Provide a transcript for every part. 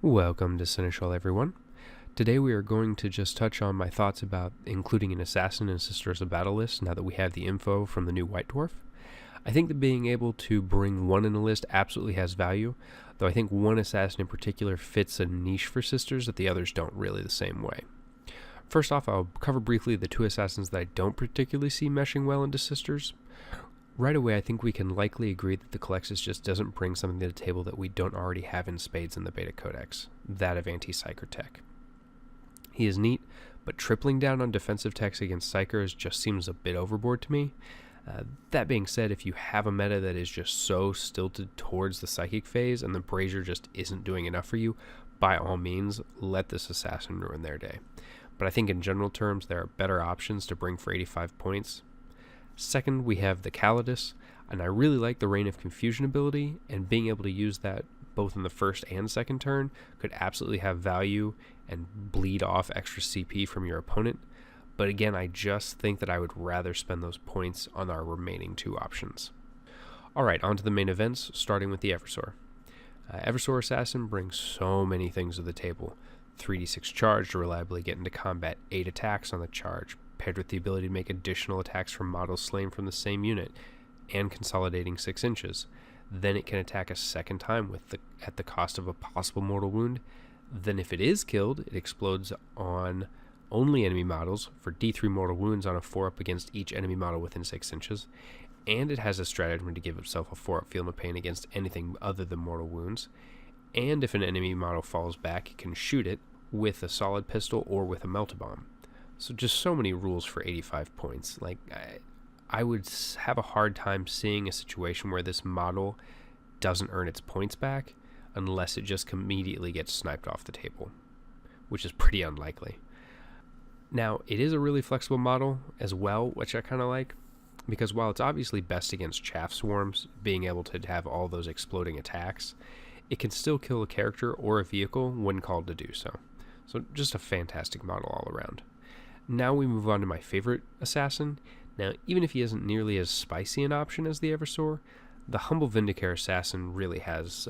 Welcome to Seneschal, everyone. Today we are going to just touch on my thoughts about including an assassin in Sisters of Battle list now that we have the info from the new White Dwarf. I think that being able to bring one in a list absolutely has value, though I think one assassin in particular fits a niche for Sisters that the others don't really the same way. First off, I'll cover briefly the two assassins that I don't particularly see meshing well into Sisters. Right away, I think we can likely agree that the Colexis just doesn't bring something to the table that we don't already have in spades in the Beta Codex, that of anti-Psyker tech. He is neat, but tripling down on defensive techs against Psykers just seems a bit overboard to me. That being said, if you have a meta that is just so stilted towards the Psychic phase and the Brazier just isn't doing enough for you, by all means, let this assassin ruin their day. But I think in general terms, there are better options to bring for 85 points. Second, we have the Calidus, and I really like the Reign of Confusion ability, and being able to use that both in the first and second turn could absolutely have value and bleed off extra CP from your opponent. But again, I just think that I would rather spend those points on our remaining two options. Alright, on to the main events, starting with the Eversor. Eversor Assassin brings so many things to the table. 3d6 charge to reliably get into combat, 8 attacks on the charge, paired with the ability to make additional attacks from models slain from the same unit, and consolidating 6 inches. Then it can attack a second time at the cost of a possible mortal wound. Then if it is killed, it explodes on only enemy models for D3 mortal wounds on a 4-up against each enemy model within 6 inches. And it has a stratagem to give itself a 4-up field of pain against anything other than mortal wounds. And if an enemy model falls back, it can shoot it with a solid pistol or with a melt-a-bomb. So just so many rules for 85 points. Like, I would have a hard time seeing a situation where this model doesn't earn its points back unless it just immediately gets sniped off the table, which is pretty unlikely. Now, it is a really flexible model as well, which I kind of like, because while it's obviously best against chaff swarms, being able to have all those exploding attacks, it can still kill a character or a vehicle when called to do so. So just a fantastic model all around. Now we move on to my favorite assassin. Now, even if he isn't nearly as spicy an option as the Eversor, the Humble Vindicare Assassin really has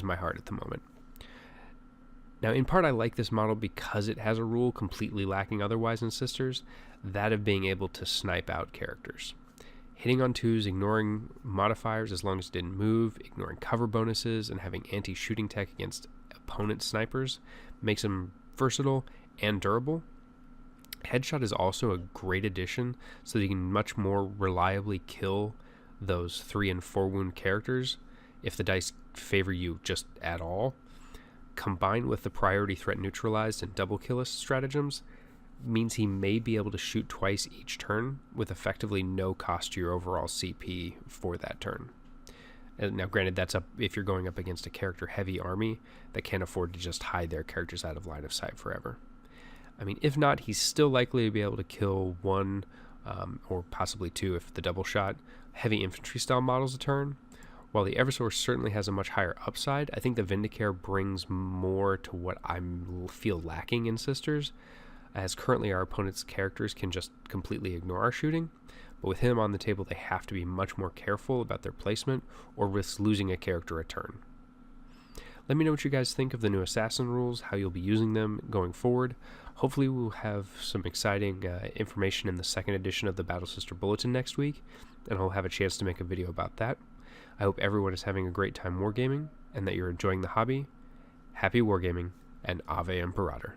my heart at the moment. Now, in part, I like this model because it has a rule completely lacking otherwise in Sisters, that of being able to snipe out characters. Hitting on 2s, ignoring modifiers as long as it didn't move, ignoring cover bonuses, and having anti-shooting tech against opponent snipers makes him versatile and durable. Headshot is also a great addition so that you can much more reliably kill those 3 and 4 wound characters if the dice favor you just at all. Combined with the priority threat neutralized and double kill stratagems means he may be able to shoot twice each turn with effectively no cost to your overall CP for that turn. And now granted, that's up if you're going up against a character heavy army that can't afford to just hide their characters out of line of sight forever. I mean, if not, he's still likely to be able to kill 1 or possibly 2 if the double shot heavy infantry style models a turn. While the Eversor certainly has a much higher upside, I think the Vindicare brings more to what I feel lacking in Sisters, as currently our opponent's characters can just completely ignore our shooting, but with him on the table they have to be much more careful about their placement or risk losing a character a turn. Let me know what you guys think of the new assassin rules, how you'll be using them going forward. Hopefully we'll have some exciting information in the second edition of the Battle Sister Bulletin next week, and I'll have a chance to make a video about that. I hope everyone is having a great time wargaming, and that you're enjoying the hobby. Happy wargaming, and Ave Imperator.